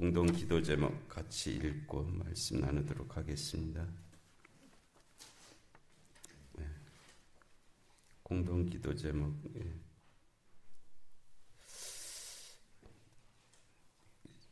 공동 기도 제목 같이 읽고 말씀 나누도록 하겠습니다. 공동 기도 제목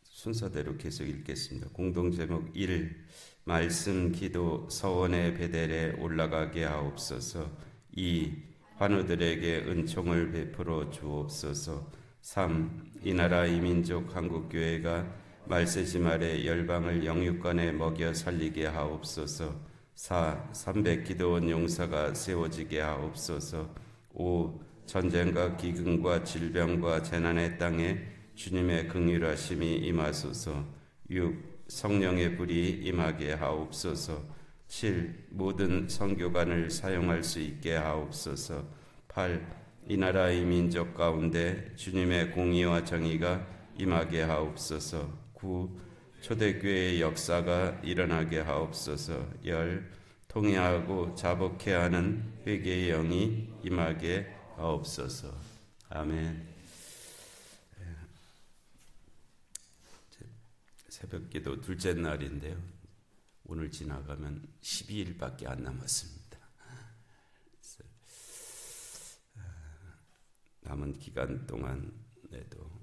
순서대로 계속 읽겠습니다. 공동 제목 1. 말씀 기도 서원의 베델에 올라가게 하옵소서. 2. 환우들에게 은총을 베풀어 주옵소서. 3. 이 나라 이 민족 한국교회가 말세지 말에 열방을 영육간에 먹여 살리게 하옵소서. 4. 300 기도원 용사가 세워지게 하옵소서. 5. 전쟁과 기근과 질병과 재난의 땅에 주님의 긍휼하심이 임하소서. 6. 성령의 불이 임하게 하옵소서. 7. 모든 선교관을 사용할 수 있게 하옵소서. 8. 이 나라 이 민족 가운데 주님의 공의와 정의가 임하게 하옵소서. 9. 초대교회의 역사가 일어나게 하옵소서. 10. 통회하고 자복해 하는 회개의 영이 임하게 하옵소서. 아멘. 새벽기도 둘째 날인데요. 오늘 지나가면 12일밖에 안 남았습니다. 남은 기간 동안에도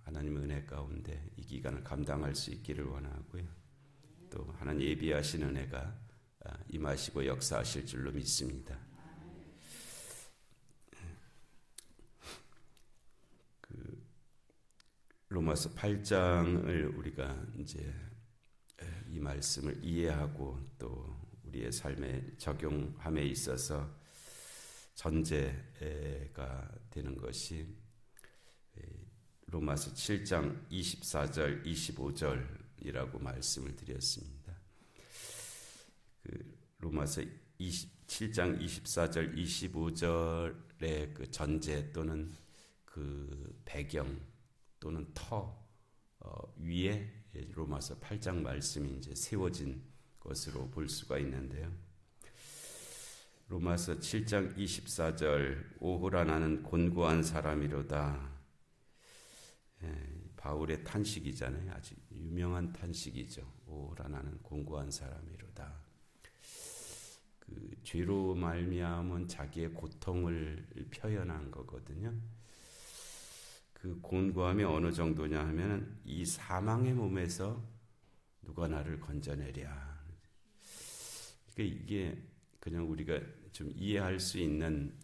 하나님의 은혜 가운데 이 기간을 감당할 수 있기를 원하고요. 또 하나님 예비하신 은혜가 임하시고 역사하실 줄로 믿습니다. 로마서 8장을 우리가 이제 이 말씀을 이해하고 또 우리의 삶에 적용함에 있어서 전제가 되는 것이 로마서 7장 24절 25절이라고 말씀을 드렸습니다. 로마서 7장 24절 25절의 그 전제 또는 그 배경 또는 터 위에 로마서 8장 말씀이 이제 세워진 것으로 볼 수가 있는데요. 로마서 7장 24절 오호라 나는 곤고한 사람이로다. 바울의 탄식이잖아요. 아주 유명한 탄식이죠. 오호라 나는 곤고한 사람이로다. 그 죄로 말미암은 자기의 고통을 표현한 거거든요. 그 곤고함이 어느 정도냐 하면 이 사망의 몸에서 누가 나를 건져내랴. 그러니까 이게 그냥 우리가 좀 이해할 수 있는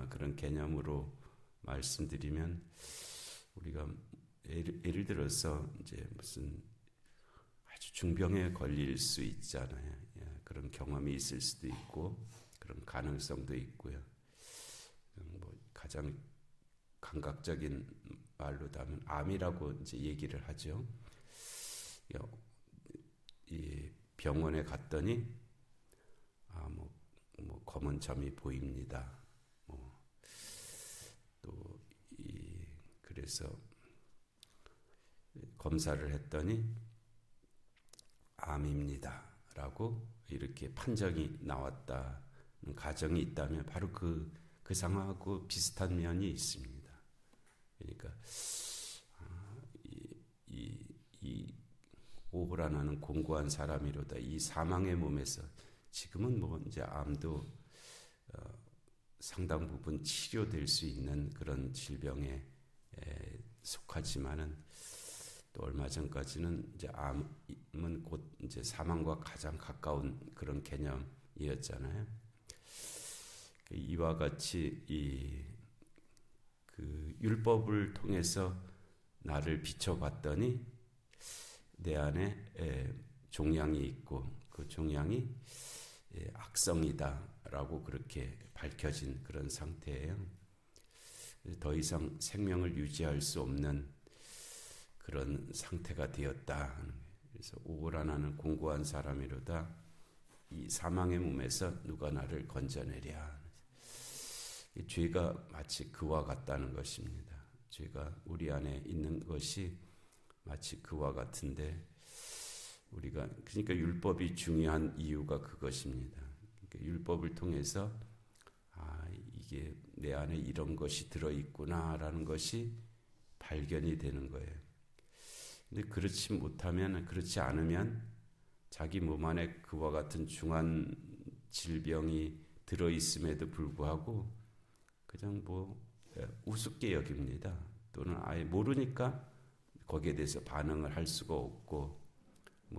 그런 개념으로 말씀드리면 우리가 예를 들어서 이제 무슨 아주 중병에 걸릴 수 있잖아요. 그런 경험이 있을 수도 있고 그런 가능성도 있고요. 뭐 가장 감각적인 말로도 하면 암이라고 이제 얘기를 하죠. 이 병원에 갔더니 뭐 검은 점이 보입니다. 또 그래서 검사를 했더니 암입니다라고 이렇게 판정이 나왔다는 가정이 있다면 바로 그 상황하고 비슷한 면이 있습니다. 그러니까 이 오호라 나는 곤고한 사람이로다. 이 사망의 몸에서 지금은 뭐 이제 암도 상당 부분 치료될 수 있는 그런 질병에 속하지만은 또 얼마 전까지는 이제 암은 곧 이제 사망과 가장 가까운 그런 개념이었잖아요. 이와 같이 그 율법을 통해서 나를 비춰봤더니 내 안에 종양이 있고 그 종양이 악성이다라고 그렇게 밝혀진 그런 상태예요. 더 이상 생명을 유지할 수 없는 그런 상태가 되었다. 그래서 오호라 나는 곤고한 사람이로다. 이 사망의 몸에서 누가 나를 건져내랴. 죄가 마치 그와 같다는 것입니다. 죄가 우리 안에 있는 것이 마치 그와 같은데 우리가 그러니까 율법이 중요한 이유가 그것입니다. 그러니까 율법을 통해서 이게 내 안에 이런 것이 들어있구나라는 것이 발견이 되는 거예요. 근데 그렇지 않으면 자기 몸 안에 그와 같은 중한 질병이 들어 있음에도 불구하고 그냥 우습게 여깁니다. 또는 아예 모르니까 거기에 대해서 반응을 할 수가 없고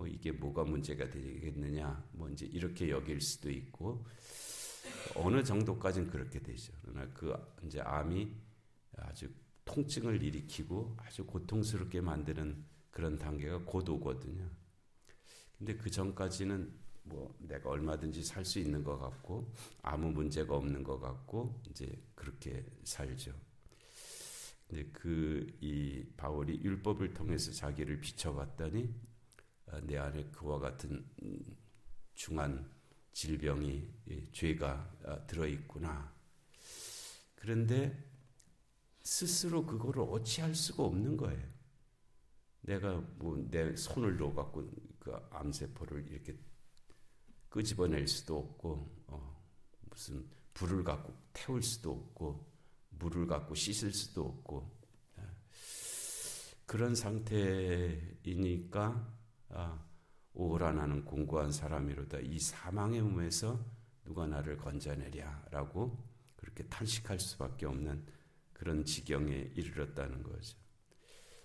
이게 뭐가 문제가 되겠느냐 이제 이렇게 여길 수도 있고 어느 정도까지는 그렇게 되죠. 그러나 이제 암이 아주 통증을 일으키고 아주 고통스럽게 만드는 그런 단계가 곧 오거든요. 근데 그 전까지는 내가 얼마든지 살 수 있는 것 같고 아무 문제가 없는 것 같고 이제 그렇게 살죠. 근데 이 바울이 율법을 통해서 자기를 비춰봤더니 내 안에 그와 같은 중한 질병이 죄가 들어있구나. 그런데 스스로 그거를 어찌할 수가 없는 거예요. 내가 내 손을 놓아갖고 그 암세포를 이렇게 끄집어낼 수도 없고 무슨 불을 갖고 태울 수도 없고 물을 갖고 씻을 수도 없고 그런 상태이니까 오호라 나는 공고한 사람이로다. 이 사망의 몸에서 누가 나를 건져내랴라고 그렇게 탄식할 수밖에 없는 그런 지경에 이르렀다는 거죠.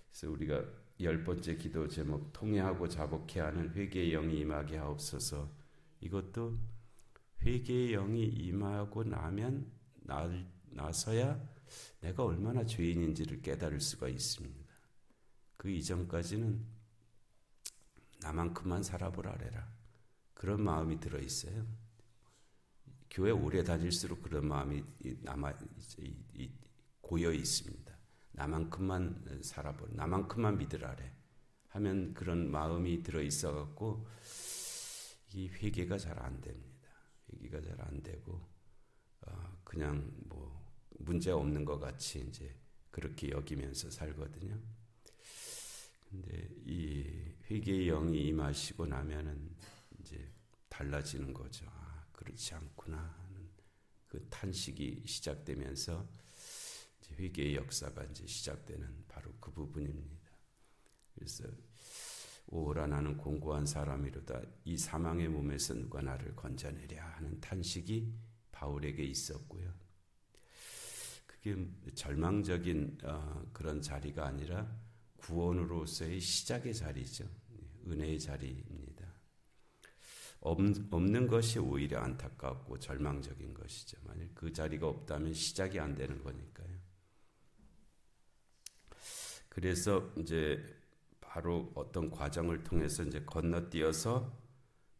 그래서 우리가 10번째 기도 제목 통회하고 자복케 하는 회개의 영이 임하게 하옵소서. 이것도 회개의 영이 임하고 나서야 내가 얼마나 죄인인지를 깨달을 수가 있습니다. 그 이전까지는 나만큼만 살아보라래라. 그런 마음이 들어있어요. 교회 오래 다닐수록 그런 마음이 고여 있습니다. 나만큼만 살아보라. 나만큼만 믿으라래. 하면 그런 마음이 들어있어 갖고 이 회개가 잘 안 됩니다. 회개가 잘 안 되고 그냥 문제 없는 것 같이 이제 그렇게 여기면서 살거든요. 근데 이 회개의 영이 임하시고 나면은 이제 달라지는 거죠. 그렇지 않구나 하는 그 탄식이 시작되면서 이제 회개의 역사가 이제 시작되는 바로 그 부분입니다. 그래서 오호라 나는 공고한 사람이로다. 이 사망의 몸에서 누가 나를 건져내랴 하는 탄식이 바울에게 있었고요. 그게 절망적인 그런 자리가 아니라 구원으로서의 시작의 자리죠. 은혜의 자리입니다. 없는 것이 오히려 안타깝고 절망적인 것이죠. 만약 그 자리가 없다면 시작이 안 되는 거니까요. 그래서 이제 바로 어떤 과정을 통해서 이제 건너뛰어서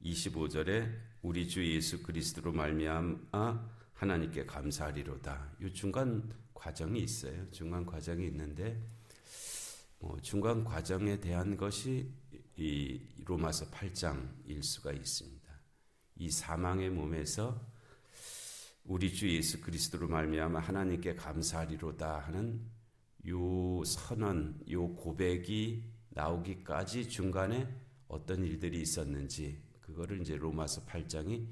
25절에 우리 주 예수 그리스도로 말미암아 하나님께 감사하리로다. 이 중간 과정이 있어요. 중간 과정이 있는데 중간 과정에 대한 것이 이 로마서 8장일 수가 있습니다. 이 사망의 몸에서 우리 주 예수 그리스도로 말미암아 하나님께 감사하리로다 하는 요 선언, 요 고백이 나오기까지 중간에 어떤 일들이 있었는지 그거를 이제 로마서 8장이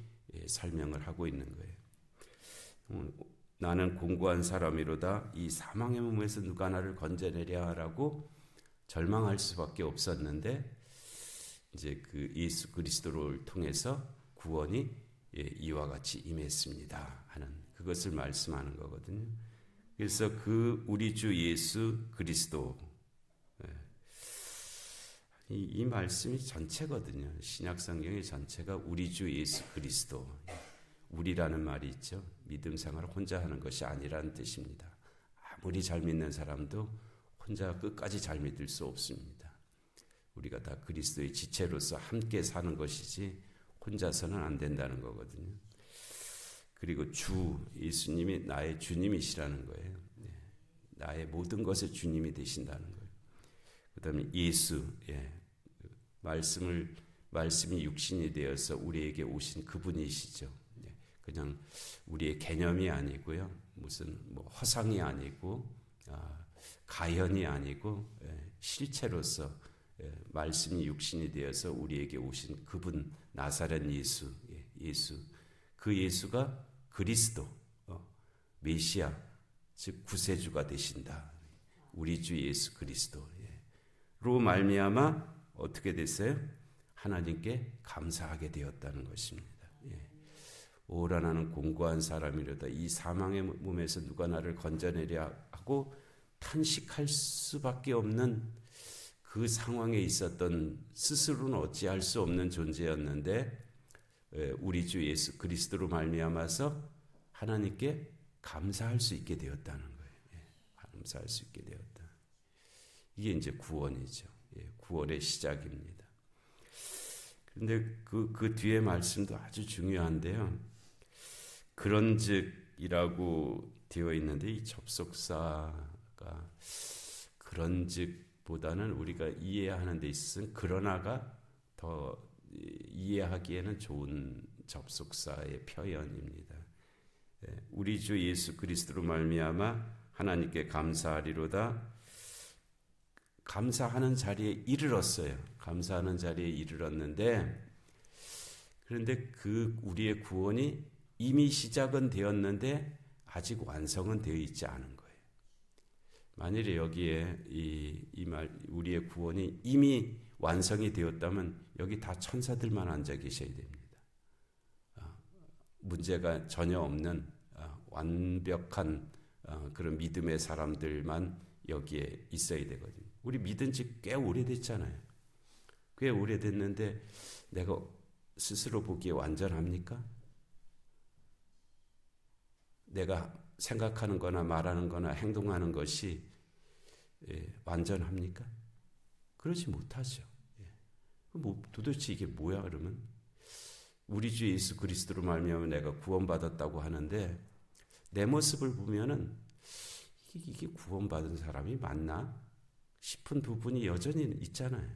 설명을 하고 있는 거예요. 나는 공고한 사람이로다. 이 사망의 몸에서 누가 나를 건져내랴라고 절망할 수밖에 없었는데 이제 그 예수 그리스도를 통해서 구원이 이와 같이 임했습니다 하는 그것을 말씀하는 거거든요. 그래서 그 우리 주 예수 그리스도 이 말씀이 전체거든요. 신약 성경의 전체가 우리 주 예수 그리스도. 우리라는 말이 있죠. 믿음 생활을 혼자 하는 것이 아니라는 뜻입니다. 아무리 잘 믿는 사람도 혼자 끝까지 잘 믿을 수 없습니다. 우리가 다 그리스도의 지체로서 함께 사는 것이지 혼자서는 안 된다는 거거든요. 그리고 주 예수님이 나의 주님이시라는 거예요. 나의 모든 것의 주님이 되신다는 거예요. 그 다음에 예수, 말씀이 육신이 되어서 우리에게 오신 그분이시죠. 그냥 우리의 개념이 아니고요. 무슨 허상이 아니고 가현이 아니고 실체로서 말씀이 육신이 되어서 우리에게 오신 그분 나사렛 예수, 그 예수가 그리스도, 메시아, 즉 구세주가 되신다. 우리 주 예수 그리스도. 말미암아 어떻게 됐어요? 하나님께 감사하게 되었다는 것입니다. 오라 나는 공고한 사람이로다. 이 사망의 몸에서 누가 나를 건져내려 하고 탄식할 수밖에 없는 그 상황에 있었던 스스로는 어찌할 수 없는 존재였는데 우리 주 예수 그리스도로 말미암아서 하나님께 감사할 수 있게 되었다는 거예요. 감사할 수 있게 되었다. 이게 이제 구원이죠. 구원의 시작입니다. 그런데 그 뒤에 말씀도 아주 중요한데요. 그런즉이라고 되어 있는데 이 접속사가 그런즉보다는 우리가 이해하는 데 있어서는 그러나가 더 이해하기에는 좋은 접속사의 표현입니다. 우리 주 예수 그리스도로 말미암아 하나님께 감사하리로다. 감사하는 자리에 이르렀어요. 감사하는 자리에 이르렀는데 그런데 우리의 구원이 이미 시작은 되었는데 아직 완성은 되어 있지 않은 거예요. 만일에 여기에 우리의 구원이 이미 완성이 되었다면 여기 다 천사들만 앉아 계셔야 됩니다. 문제가 전혀 없는 완벽한 그런 믿음의 사람들만 여기에 있어야 되거든요. 우리 믿은 지 꽤 오래됐잖아요. 꽤 오래됐는데 내가 스스로 보기에 완전합니까? 내가 생각하는 거나 말하는 거나 행동하는 것이 완전합니까? 그러지 못하죠. 도대체 이게 뭐야 그러면? 우리 주 예수 그리스도로 말미암아 내가 구원받았다고 하는데 내 모습을 보면은 이게 구원받은 사람이 맞나 싶은 부분이 여전히 있잖아요.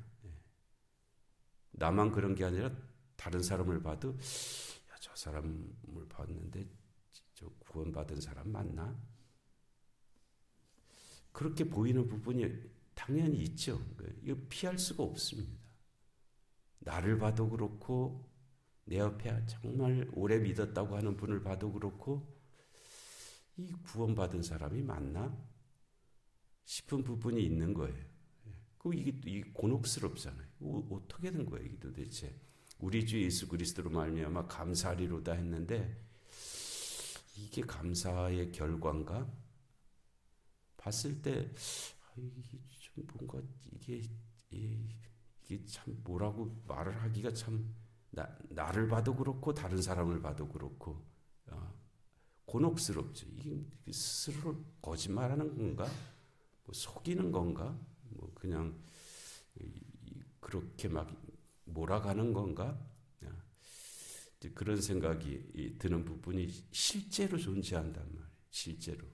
나만 그런 게 아니라 다른 사람을 봐도 저 사람을 봤는데 저 구원받은 사람 맞나? 그렇게 보이는 부분이 당연히 있죠. 이거 피할 수가 없습니다. 나를 봐도 그렇고 내 옆에 정말 오래 믿었다고 하는 분을 봐도 그렇고 이 구원받은 사람이 맞나 싶은 부분이 있는 거예요. 이게 곤혹스럽잖아요. 어떻게 된 거예요, 이게 도대체? 우리 주 예수 그리스도로 말미암아 감사하리로다 했는데 이게 감사의 결과인가? 봤을 때 이게 좀 뭔가 이게 참 뭐라고 말을 하기가 참 나를 봐도 그렇고 다른 사람을 봐도 그렇고 곤혹스럽죠. 이게 스스로 거짓말하는 건가? 뭐 속이는 건가? 뭐 그냥 그렇게 막 몰아가는 건가? 그런 생각이 드는 부분이 실제로 존재한단 말이에요. 실제로.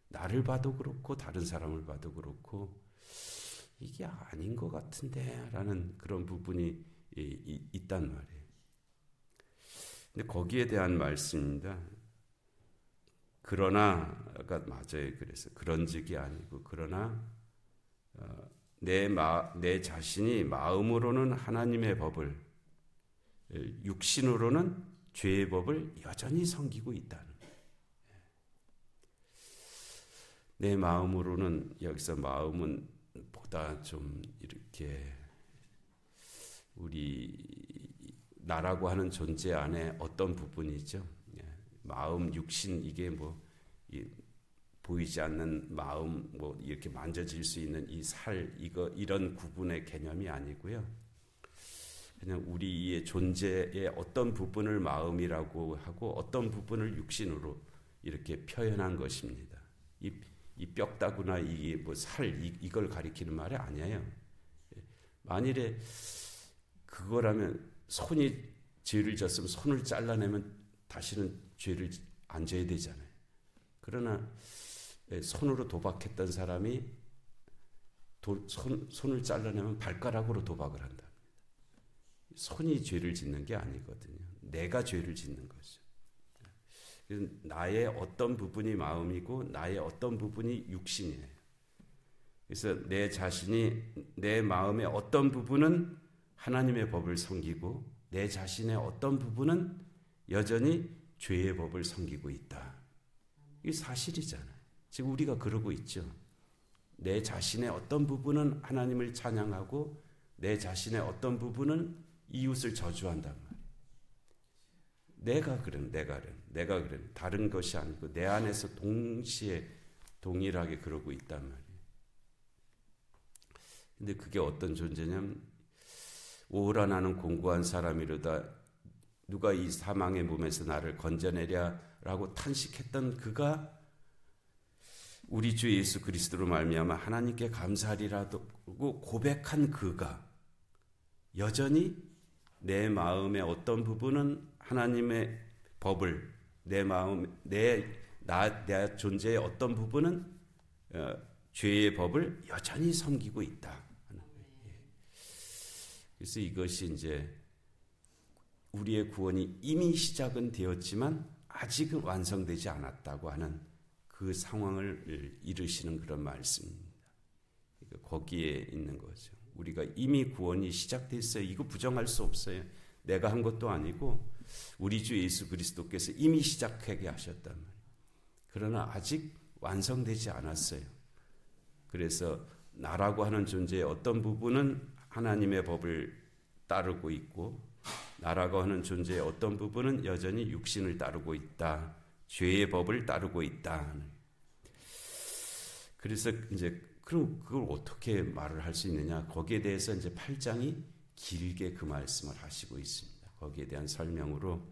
나를 봐도 그렇고 다른 사람을 봐도 그렇고 이게 아닌 것 같은데 라는 그런 부분이 있단 말이에요. 근데 거기에 대한 말씀입니다. 그러나가 맞아요. 그래서 그런즉이 아니고 그러나 내 자신이 마음으로는 하나님의 법을 육신으로는 죄의 법을 여전히 섬기고 있다는 거예요. 내 마음으로는 여기서 마음은 보다 좀 이렇게 나라고 하는 존재 안에 어떤 부분이죠. 마음, 육신 이게 보이지 않는 마음 이렇게 만져질 수 있는 이 살 이런 구분의 개념이 아니고요. 그냥 우리의 존재의 어떤 부분을 마음이라고 하고 어떤 부분을 육신으로 이렇게 표현한 것입니다. 이 뼈다구나 이게 살 이걸 가리키는 말이 아니에요. 만일에 그거라면 손이 죄를 졌으면 손을 잘라내면 다시는 죄를 안 져야 되잖아요. 그러나 손으로 도박했던 사람이 손을 잘라내면 발가락으로 도박을 한다. 손이 죄를 짓는 게 아니거든요. 내가 죄를 짓는 거죠. 나의 어떤 부분이 마음이고 나의 어떤 부분이 육신이에요. 그래서 내 자신이 내 마음의 어떤 부분은 하나님의 법을 섬기고 내 자신의 어떤 부분은 여전히 죄의 법을 섬기고 있다. 이게 사실이잖아요. 지금 우리가 그러고 있죠. 내 자신의 어떤 부분은 하나님을 찬양하고 내 자신의 어떤 부분은 이웃을 저주한단 말이에요. 내가 그래. 다른 것이 아니고 내 안에서 동시에 동일하게 그러고 있단 말이에요. 근데 그게 어떤 존재냐면 오호라 나는 공고한 사람이로다 누가 이 사망의 몸에서 나를 건져내랴라고 탄식했던 그가 우리 주 예수 그리스도로 말미암아 하나님께 감사하리라고 고백한 그가 여전히 내 마음의 어떤 부분은 하나님의 법을 내 존재의 어떤 부분은 죄의 법을 여전히 섬기고 있다. 그래서 이것이 이제 우리의 구원이 이미 시작은 되었지만 아직은 완성되지 않았다고 하는 그 상황을 이르시는 그런 말씀입니다. 그러니까 거기에 있는 거죠. 우리가 이미 구원이 시작됐어요. 이거 부정할 수 없어요. 내가 한 것도 아니고 우리 주 예수 그리스도께서 이미 시작하게 하셨단 말이에요. 그러나 아직 완성되지 않았어요. 그래서 나라고 하는 존재의 어떤 부분은 하나님의 법을 따르고 있고 나라고 하는 존재의 어떤 부분은 여전히 육신을 따르고 있다. 죄의 법을 따르고 있다. 그래서 이제 그럼 그걸 어떻게 말을 할 수 있느냐? 거기에 대해서 이제 8장이 길게 그 말씀을 하시고 있습니다. 거기에 대한 설명으로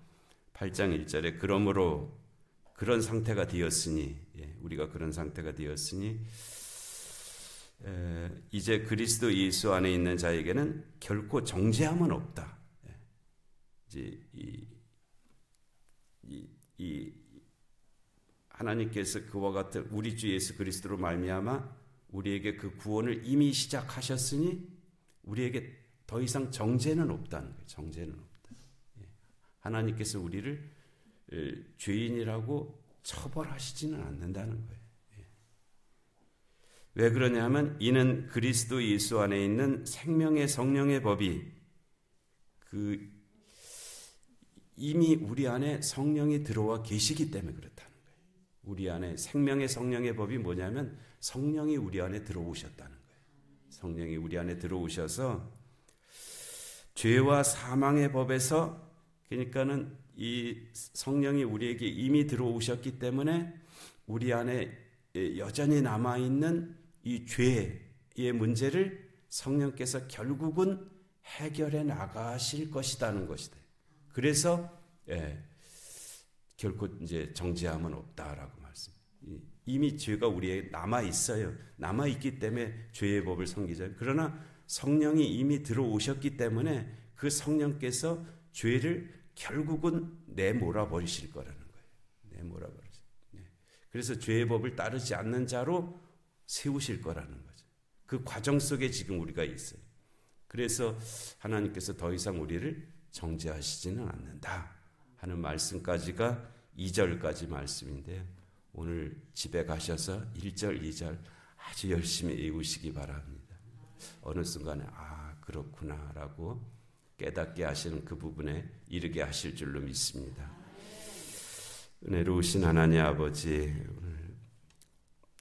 8장 1절에 그러므로 그런 상태가 되었으니 우리가 그런 상태가 되었으니 이제 그리스도 예수 안에 있는 자에게는 결코 정죄함은 없다. 이제 이 하나님께서 그와 같은 우리 주 예수 그리스도로 말미암아 우리에게 그 구원을 이미 시작하셨으니 우리에게 더 이상 정죄는 없다는 거예요. 정죄는 없다. 하나님께서 우리를 죄인이라고 처벌하시지는 않는다는 거예요. 왜 그러냐면 이는 그리스도 예수 안에 있는 생명의 성령의 법이 이미 우리 안에 성령이 들어와 계시기 때문에 그렇다는 거예요. 우리 안에 생명의 성령의 법이 뭐냐면 성령이 우리 안에 들어오셨다는 거예요. 성령이 우리 안에 들어오셔서 죄와 사망의 법에서 그러니까는 이 성령이 우리에게 이미 들어오셨기 때문에 우리 안에 여전히 남아있는 이 죄의 문제를 성령께서 결국은 해결해 나가실 것이라는 것이다. 그래서 결코 이제 정죄함은 없다라고 말씀. 이미 죄가 우리에게 남아 있어요. 남아 있기 때문에 죄의 법을 섬기죠. 그러나 성령이 이미 들어오셨기 때문에 그 성령께서 죄를 결국은 내몰아 버리실 거라는 거예요. 내몰아 버리실. 그래서 죄의 법을 따르지 않는 자로 세우실 거라는 거죠. 그 과정 속에 지금 우리가 있어요. 그래서 하나님께서 더 이상 우리를 정죄하시지는 않는다 하는 말씀까지가 2절까지 말씀인데요. 오늘 집에 가셔서 1절, 2절 아주 열심히 외우시기 바랍니다. 어느 순간에 그렇구나라고 깨닫게 하시는 그 부분에 이르게 하실 줄로 믿습니다. 은혜로우신 하나님 아버지, 오늘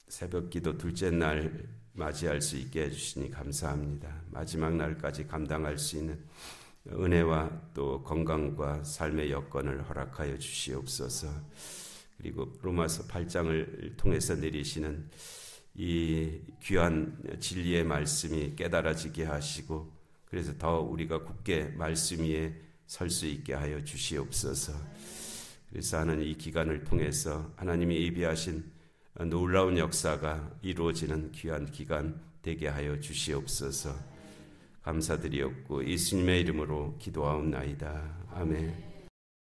새벽기도 둘째 날 맞이할 수 있게 해주시니 감사합니다. 마지막 날까지 감당할 수 있는 은혜와 또 건강과 삶의 여건을 허락하여 주시옵소서. 그리고 로마서 8장을 통해서 내리시는 이 귀한 진리의 말씀이 깨달아지게 하시고 그래서 더 우리가 굳게 말씀 위에 설 수 있게 하여 주시옵소서. 그래서 하는 이 기간을 통해서 하나님이 예비하신 놀라운 역사가 이루어지는 귀한 기간 되게 하여 주시옵소서. 감사드리옵고 예수님의 이름으로 기도하옵나이다. 아멘.